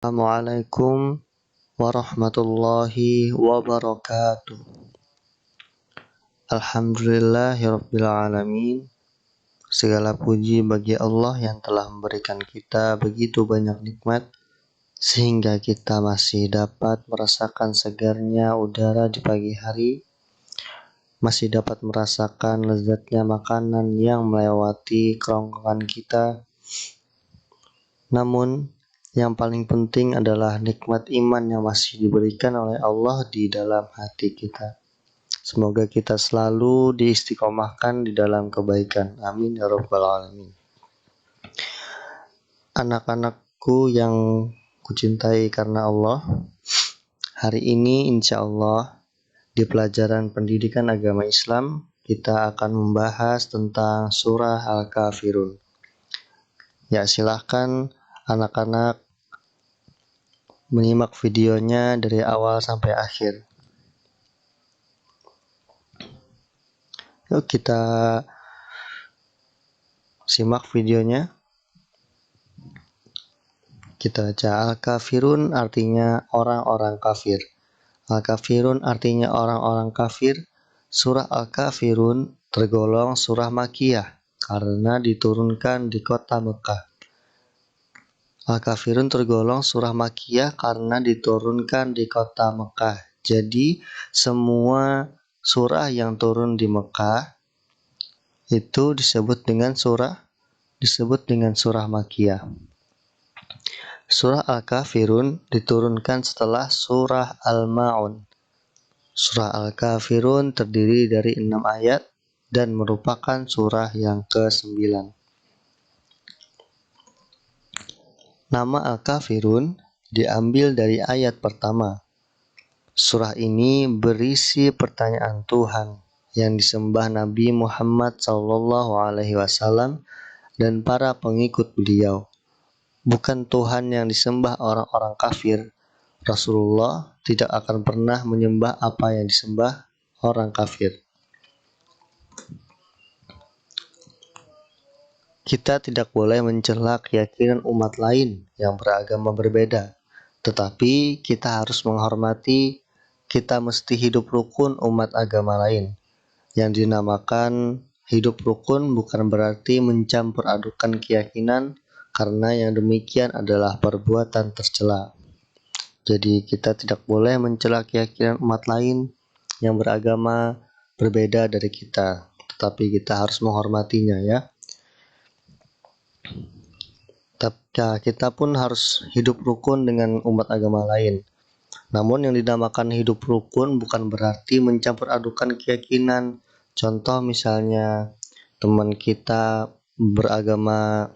Assalamualaikum warahmatullahi wabarakatuh. Alhamdulillahirrabbilalamin. Segala puji bagi Allah yang telah memberikan kita begitu banyak nikmat sehingga kita masih dapat merasakan segarnya udara di pagi hari, masih dapat merasakan lezatnya makanan yang melewati kerongkongan kita. Namun yang paling penting adalah nikmat iman yang masih diberikan oleh Allah di dalam hati kita. Semoga kita selalu diistiqomahkan di dalam kebaikan. Amin ya rabbal alamin. Anak-anakku yang kucintai karena Allah, hari ini insya Allah di pelajaran pendidikan agama Islam kita akan membahas tentang surah Al-Kafirun. Ya, silahkan anak-anak menyimak videonya dari awal sampai akhir. Yuk kita simak videonya. Kita baca. Al-Kafirun artinya orang-orang kafir. Al-Kafirun artinya orang-orang kafir. Surah Al-Kafirun tergolong surah Makkiyah karena diturunkan di kota Mekah. Al-Kafirun tergolong surah Makkiyah karena diturunkan di kota Mekah. Jadi semua surah yang turun di Mekah itu disebut dengan surah Makkiyah. Surah Al-Kafirun diturunkan setelah surah Al-Ma'un. Surah Al-Kafirun terdiri dari 6 ayat dan merupakan surah yang ke-9. Nama Al-Kafirun diambil dari ayat pertama. Surah ini berisi pertanyaan Tuhan yang disembah Nabi Muhammad SAW dan para pengikut beliau. Bukan Tuhan yang disembah orang-orang kafir. Rasulullah tidak akan pernah menyembah apa yang disembah orang kafir. Kita tidak boleh mencela keyakinan umat lain yang beragama berbeda, tetapi kita harus menghormati. Kita mesti hidup rukun umat agama lain. Yang dinamakan hidup rukun bukan berarti mencampur adukan keyakinan, karena yang demikian adalah perbuatan tercela. Jadi kita tidak boleh mencela keyakinan umat lain yang beragama berbeda dari kita, tetapi kita harus menghormatinya ya. Kita pun harus hidup rukun dengan umat agama lain. Namun yang dinamakan hidup rukun bukan berarti mencampur adukan keyakinan. Contoh misalnya teman kita beragama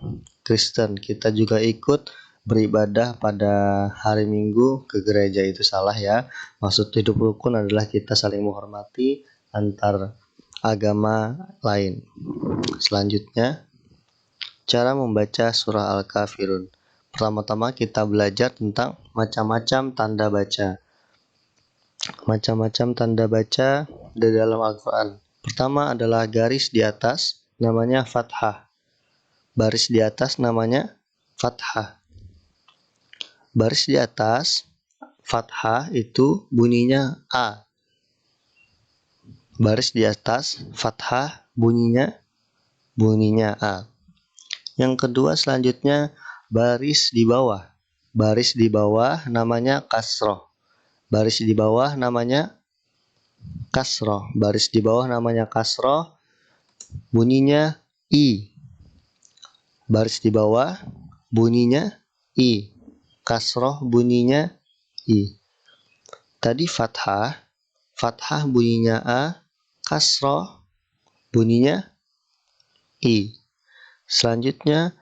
Kristen, kita juga ikut beribadah pada hari Minggu ke gereja, itu salah ya. Maksud hidup rukun adalah kita saling menghormati antar agama lain. Selanjutnya, cara membaca surah Al-Kafirun. Pertama-tama kita belajar tentang macam-macam tanda baca. Macam-macam tanda baca di dalam Al-Quran. Pertama adalah garis di atas, namanya fathah. Baris di atas namanya fathah. Baris di atas fathah itu bunyinya A. Baris di atas fathah bunyinya A. Yang kedua selanjutnya baris di bawah. Baris di bawah namanya kasroh. Baris di bawah namanya kasroh. Baris di bawah namanya kasroh. Bunyinya I. Baris di bawah bunyinya I. Kasroh bunyinya I. Tadi fathah. Fathah bunyinya A. Kasroh bunyinya I. Selanjutnya,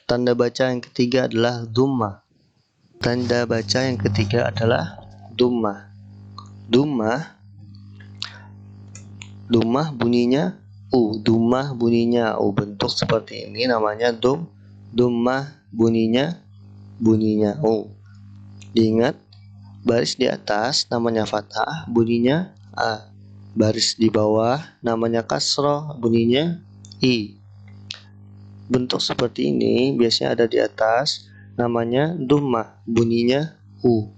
tanda baca yang ketiga adalah dhammah. Tanda baca yang ketiga adalah dhammah. Dhammah bunyinya U. Dhammah bunyinya U. Bentuk seperti ini namanya dhammah bunyinya U. Diingat, baris di atas namanya fathah bunyinya A. Baris di bawah namanya kasroh bunyinya I. Bentuk seperti ini biasanya ada di atas, namanya dummah, bunyinya u.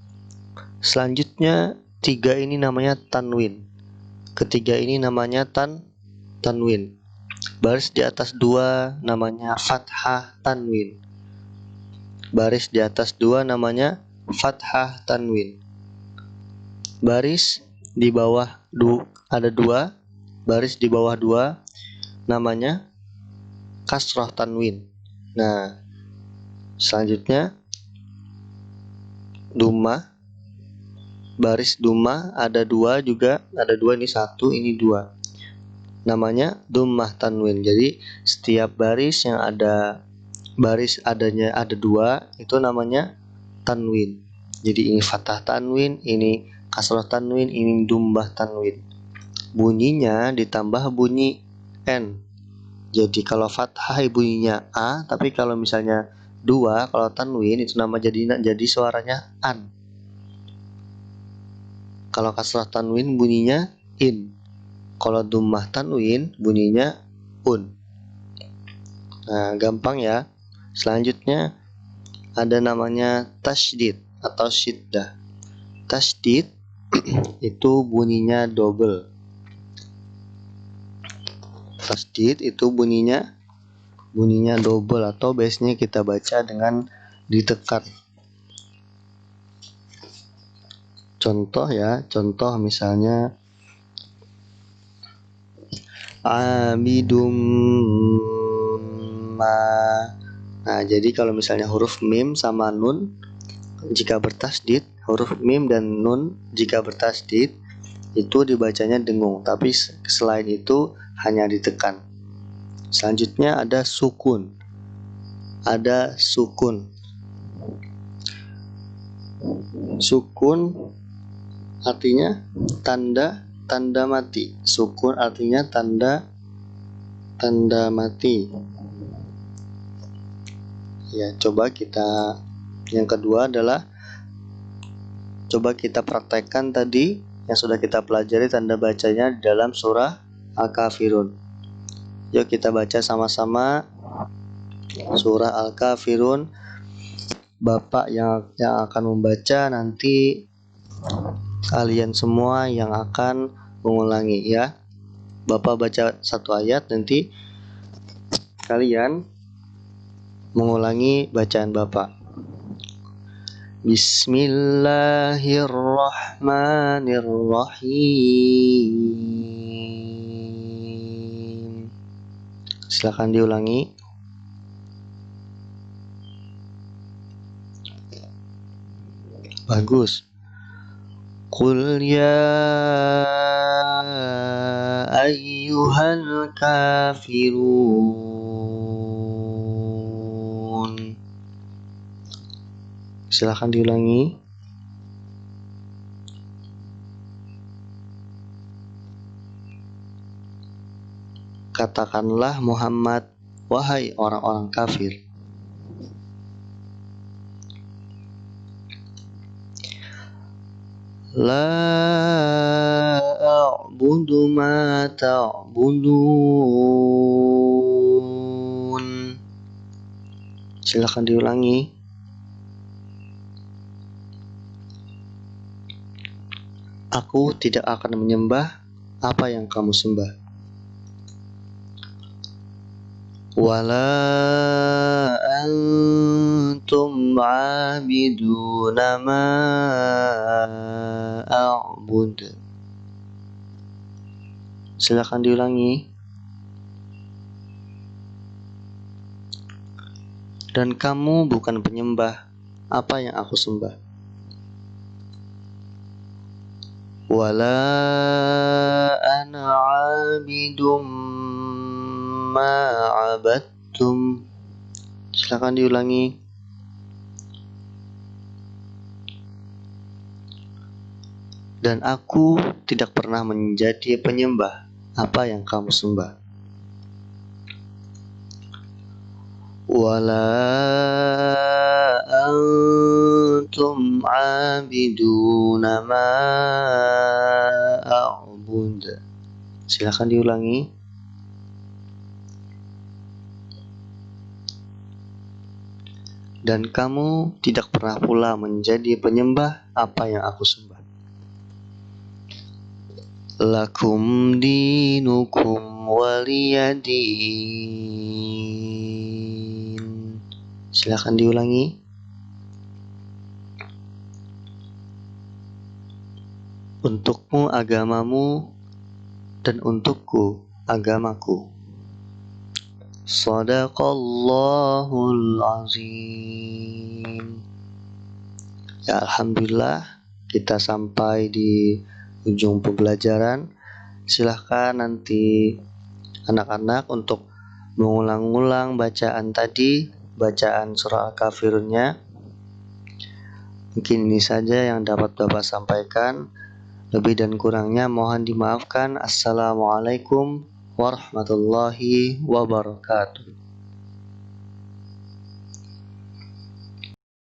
Selanjutnya 3 ini namanya tanwin. Ketiga ini namanya tanwin. Baris di atas 2 namanya fathah tanwin. Baris di atas 2 namanya fathah tanwin. Baris di bawah ada 2, baris di bawah 2 namanya kasroh tanwin. Nah, selanjutnya dummah, baris dummah ada 2 juga, ada 2, ini 1, ini 2. Namanya dummah tanwin. Jadi setiap baris yang ada adanya ada 2 itu namanya tanwin. Jadi ini fathah tanwin, ini kasroh tanwin, ini dummah tanwin. Bunyinya ditambah bunyi n. Jadi kalau fathah bunyinya a, tapi kalau misalnya 2, kalau tanwin itu nama jadi suaranya an. Kalau kasrah tanwin bunyinya in. Kalau dummah tanwin bunyinya un. Nah, gampang ya. Selanjutnya ada namanya tasydid atau syiddah. Tasydid itu bunyinya double. Tasydid itu bunyinya double atau biasanya kita baca dengan ditekan. Contoh misalnya amidum ma. Nah, jadi kalau misalnya huruf mim sama nun jika bertasdid, huruf mim dan nun jika bertasdid itu dibacanya dengung, tapi selain itu hanya ditekan. Selanjutnya ada sukun. Sukun artinya tanda mati. Sukun artinya tanda mati. Ya, yang kedua adalah coba kita praktekkan tadi yang sudah kita pelajari tanda bacanya di dalam surah Al-Kafirun. Yuk kita baca sama-sama surah Al-Kafirun. Bapak yang akan membaca, nanti kalian semua yang akan mengulangi ya. Bapak baca 1 ayat, nanti kalian mengulangi bacaan Bapak. Bismillahirrahmanirrahim. Silakan diulangi. Bagus. Qul ya ayyuhal kafirun. Silakan diulangi. Katakanlah Muhammad, wahai orang-orang kafir. La a'budu ma ta'budun. Silakan diulangi. Aku tidak akan menyembah apa yang kamu sembah. Wala antum 'abiduna ma a'bud. Silakan diulangi. Dan kamu bukan penyembah apa yang aku sembah. Wala ana 'abidum ma 'abadtum. Silakan diulangi. Dan aku tidak pernah menjadi penyembah apa yang kamu sembah. Wala antum 'abiduna ma a'bud. Silakan diulangi. dan kamu tidak pernah pula menjadi penyembah apa yang aku sembah. Lakum dinukum waliyadin. Silakan diulangi. Untukmu agamamu dan untukku agamaku. Shadaqallahul azim. Ya, alhamdulillah kita sampai di ujung pembelajaran. Silahkan nanti anak-anak untuk mengulang-ulang bacaan tadi, bacaan surah Al-Kafirunnya. Mungkin ini saja yang dapat Bapak sampaikan. Lebih dan kurangnya mohon dimaafkan. Assalamualaikum warahmatullahi wabarakatuh.